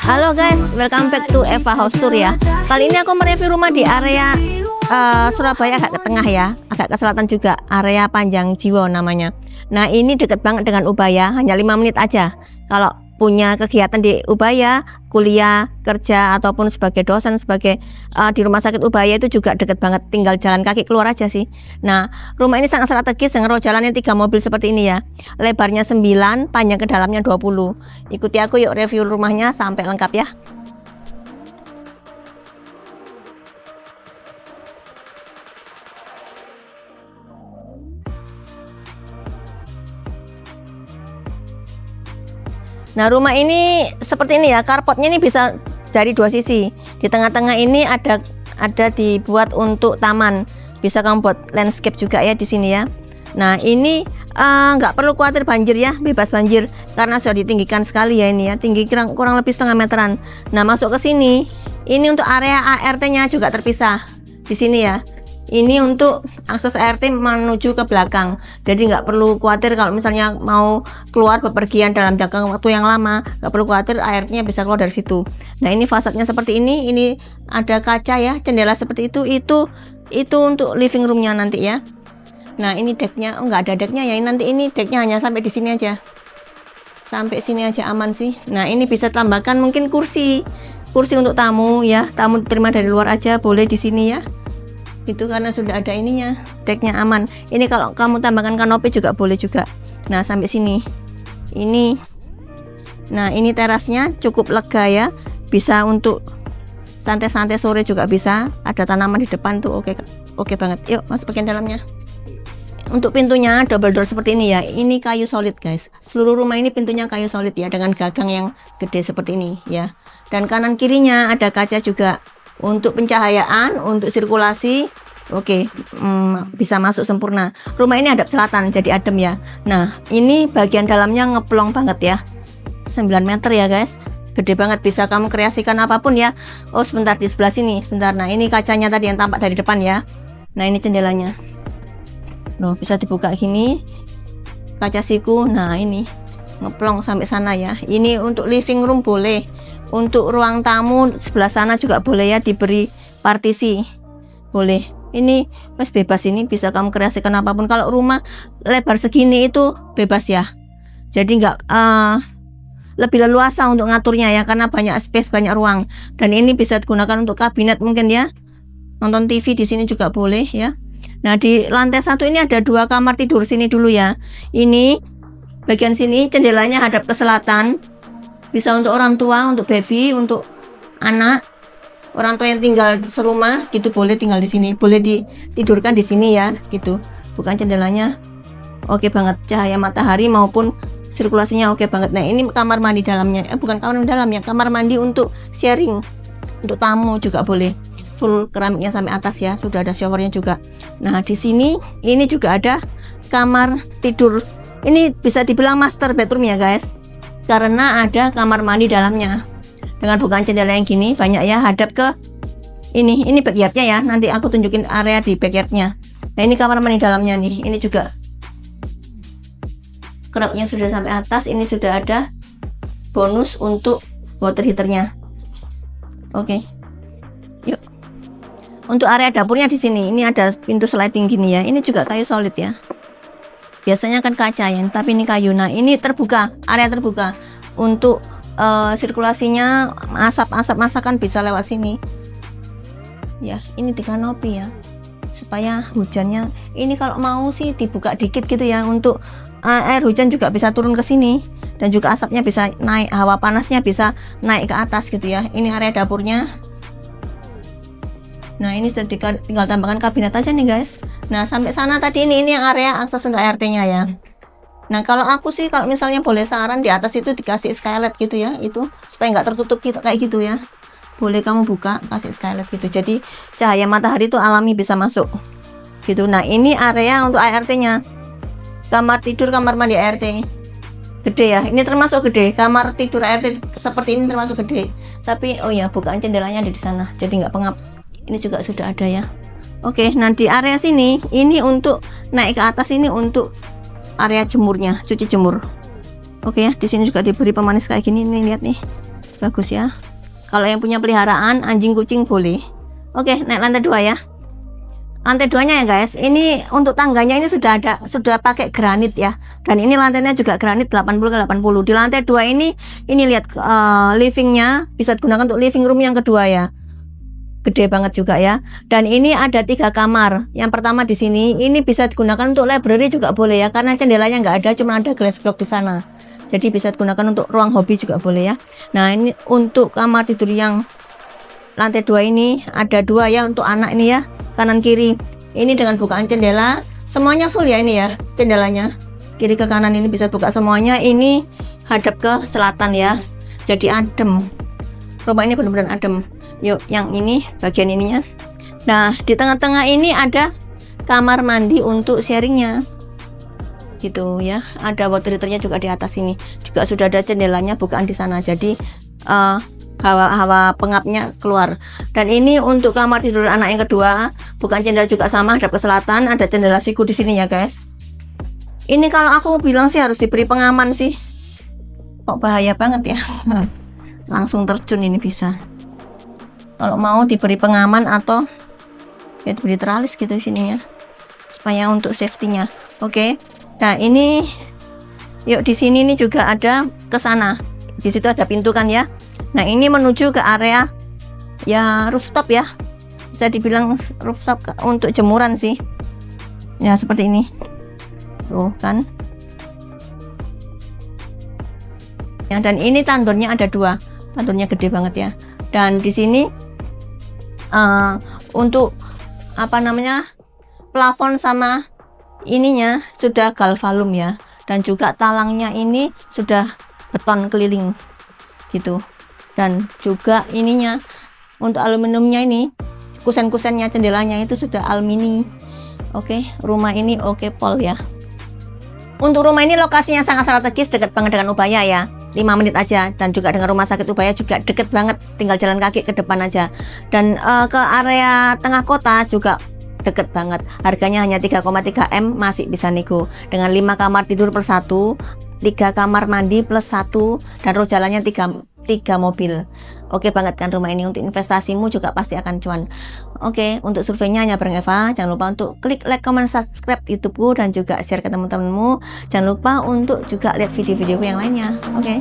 Halo guys, welcome back to Eva House Tour ya. Kali ini aku mereview rumah di area Surabaya, agak ke tengah ya, agak ke selatan juga, area Panjang Jiwo namanya. Nah ini deket banget dengan Ubaya, hanya 5 menit aja. Kalau punya kegiatan di Ubaya, kuliah, kerja, ataupun sebagai dosen, sebagai di rumah sakit Ubaya itu juga deket banget, tinggal jalan kaki keluar aja sih. Nah rumah ini sangat strategis dengan jalannya 3 mobil seperti ini ya. Lebarnya 9, panjang ke dalamnya 20. Ikuti aku yuk review rumahnya sampai lengkap ya. Nah rumah ini seperti ini ya, carportnya ini bisa dari 2 sisi. Di tengah-tengah ini ada dibuat untuk taman, bisa kamu buat landscape juga ya di sini ya. Nah ini nggak perlu khawatir banjir ya, bebas banjir karena sudah ditinggikan sekali ya ini ya, tinggi kurang lebih setengah meteran. Nah masuk ke sini, ini untuk area ART-nya juga terpisah di sini ya. Ini untuk akses ART menuju ke belakang, jadi nggak perlu khawatir kalau misalnya mau keluar bepergian dalam jangka waktu yang lama, nggak perlu khawatir ART-nya bisa keluar dari situ. Nah ini fasadnya seperti ini ada kaca ya, jendela seperti itu untuk living roomnya nanti ya. Nah ini decknya, nggak ada decknya ya, nanti ini decknya hanya sampai di sini aja, sampai sini aja aman sih. Nah ini bisa tambahkan mungkin kursi untuk tamu ya, tamu terima dari luar aja boleh di sini ya. Itu karena sudah ada ininya, decknya aman. Ini kalau kamu tambahkan kanopi juga boleh juga. Nah sampai sini ini, nah ini terasnya cukup lega ya, bisa untuk santai-santai sore juga bisa. Ada tanaman di depan tuh, oke banget. Yuk masuk bagian dalamnya. Untuk pintunya double door seperti ini ya, ini kayu solid guys. Seluruh rumah ini pintunya kayu solid ya, dengan gagang yang gede seperti ini ya. Dan kanan kirinya ada kaca juga untuk pencahayaan, untuk sirkulasi. Bisa masuk sempurna. Rumah ini hadap selatan, jadi adem ya. Nah ini bagian dalamnya ngeplong banget ya, 9 meter ya guys, gede banget, bisa kamu kreasikan apapun ya. Oh sebentar, di sebelah sini sebentar. Nah ini kacanya tadi yang tampak dari depan ya. Nah ini jendelanya loh, bisa dibuka gini, kaca siku. Nah ini ngeplong sampai sana ya. Ini untuk living room boleh, untuk ruang tamu sebelah sana juga boleh ya, diberi partisi boleh. Ini mas bebas, ini bisa kamu kreasikan apapun. Kalau rumah lebar segini itu bebas ya, jadi nggak lebih leluasa untuk ngaturnya ya, karena banyak space, banyak ruang. Dan ini bisa digunakan untuk kabinet mungkin ya, nonton TV di sini juga boleh ya. Nah di lantai 1 ini ada 2 kamar tidur sini dulu ya. Ini bagian sini jendelanya hadap ke selatan, bisa untuk orang tua, untuk baby, untuk anak, orang tua yang tinggal serumah gitu boleh tinggal di sini, boleh ditidurkan di sini ya gitu. Bukan jendelanya oke banget, cahaya matahari maupun sirkulasinya oke banget. Nah ini kamar mandi dalamnya, bukan kamar dalamnya, kamar mandi untuk sharing, untuk tamu juga boleh. Full keramiknya sampai atas ya, sudah ada showernya juga. Nah di sini ini juga ada kamar tidur. Ini bisa dibilang master bedroom ya guys, karena ada kamar mandi dalamnya dengan bukaan jendela yang gini banyak ya, hadap ke ini backyardnya ya. Nanti aku tunjukin area di backyardnya. Nah ini kamar mandi dalamnya nih, ini juga keramiknya sudah sampai atas. Ini sudah ada bonus untuk water heaternya. Oke, yuk. Untuk area dapurnya di sini, ini ada pintu sliding gini ya. Ini juga kayu solid ya. Biasanya kan kaca ya, tapi ini kayu. Nah ini terbuka, area terbuka untuk sirkulasinya, asap masakan bisa lewat sini ya. Ini di kanopi ya, supaya hujannya ini kalau mau sih dibuka dikit gitu ya, untuk air hujan juga bisa turun ke sini, dan juga asapnya bisa naik, hawa panasnya bisa naik ke atas gitu ya. Ini area dapurnya. Nah ini sudah tinggal tambahkan kabinet aja nih guys. Nah sampai sana tadi ini yang area akses untuk ART-nya ya. Nah kalau aku sih, kalau misalnya boleh saran, di atas itu dikasih skylight gitu ya, itu supaya nggak tertutup gitu kayak gitu ya. Boleh kamu buka, kasih skylight gitu, jadi cahaya matahari itu alami bisa masuk gitu. Nah ini area untuk ART-nya, kamar tidur, kamar mandi ART gede ya. Ini termasuk gede, kamar tidur ART seperti ini termasuk gede. Tapi oh ya, bukaan jendelanya ada di sana, jadi nggak pengap. Ini juga sudah ada ya. Oke, nah di area sini ini untuk naik ke atas, ini untuk area jemurnya, cuci jemur. Oke ya, di sini juga diberi pemanis kayak gini nih, lihat nih. bagus ya. Kalau yang punya peliharaan anjing kucing boleh. Oke, naik lantai 2 ya. Lantai 2-nya ya guys, ini untuk tangganya ini sudah pakai granit ya. Dan ini lantainya juga granit 80 ke 80. Di lantai 2 ini lihat livingnya bisa digunakan untuk living room yang kedua ya. Gede banget juga ya. Dan ini ada 3 kamar. Yang pertama di sini, ini bisa digunakan untuk library juga boleh ya, karena jendelanya nggak ada, cuma ada glass block di sana. Jadi bisa digunakan untuk ruang hobi juga boleh ya. Nah, ini untuk kamar tidur yang lantai 2 ini ada 2 ya untuk anak ini ya, kanan kiri. Ini dengan bukaan jendela, semuanya full ya ini ya, jendelanya. Kiri ke kanan ini bisa buka semuanya. Ini hadap ke selatan ya. Jadi adem. Rumah ini benar-benar adem. Yuk, yang ini bagian ininya. Nah, di tengah-tengah ini ada kamar mandi untuk sharingnya. Gitu ya. Ada water heaternya juga di atas ini. Juga sudah ada jendelanya bukaan di sana. Jadi hawa pengapnya keluar. Dan ini untuk kamar tidur anak yang kedua, bukan jendela juga sama, hadap ke selatan, ada jendela siku di sini ya guys. Ini kalau aku bilang sih harus diberi pengaman sih. Kok bahaya banget ya. Langsung terjun ini bisa. Kalau mau diberi pengaman atau ya diberi teralis gitu sini ya, supaya untuk safety-nya. Oke. Nah, ini yuk di sini ini juga ada ke sana. Di situ ada pintu kan ya. Nah, ini menuju ke area ya rooftop ya. Bisa dibilang rooftop untuk jemuran sih. Ya, seperti ini. Tuh kan. Ya, dan ini tandonnya ada 2. Tandonnya gede banget ya. Dan di sini untuk apa namanya, plafon sama ininya sudah galvalum ya, dan juga talangnya ini sudah beton keliling gitu. Dan juga ininya untuk aluminiumnya ini, kusen-kusennya jendelanya itu sudah alumini. Oke, rumah ini oke pol ya. Untuk rumah ini lokasinya sangat strategis, dekat banget dengan Ubaya ya, 5 menit aja. Dan juga dengan rumah sakit Ubaya juga deket banget, tinggal jalan kaki ke depan aja. Dan ke area tengah kota juga deket banget. Harganya hanya 3,3 M, masih bisa nego. Dengan 5 kamar tidur per 1, 3 kamar mandi plus 1, dan roh jalannya 3 mobil. Oke banget kan rumah ini, untuk investasimu juga pasti akan cuan. Oke, untuk surveinya hanya bareng Eva. Jangan lupa untuk klik like, comment, subscribe YouTubeku, dan juga share ke teman-temanmu. Jangan lupa untuk juga lihat video-videoku yang lainnya. Oke.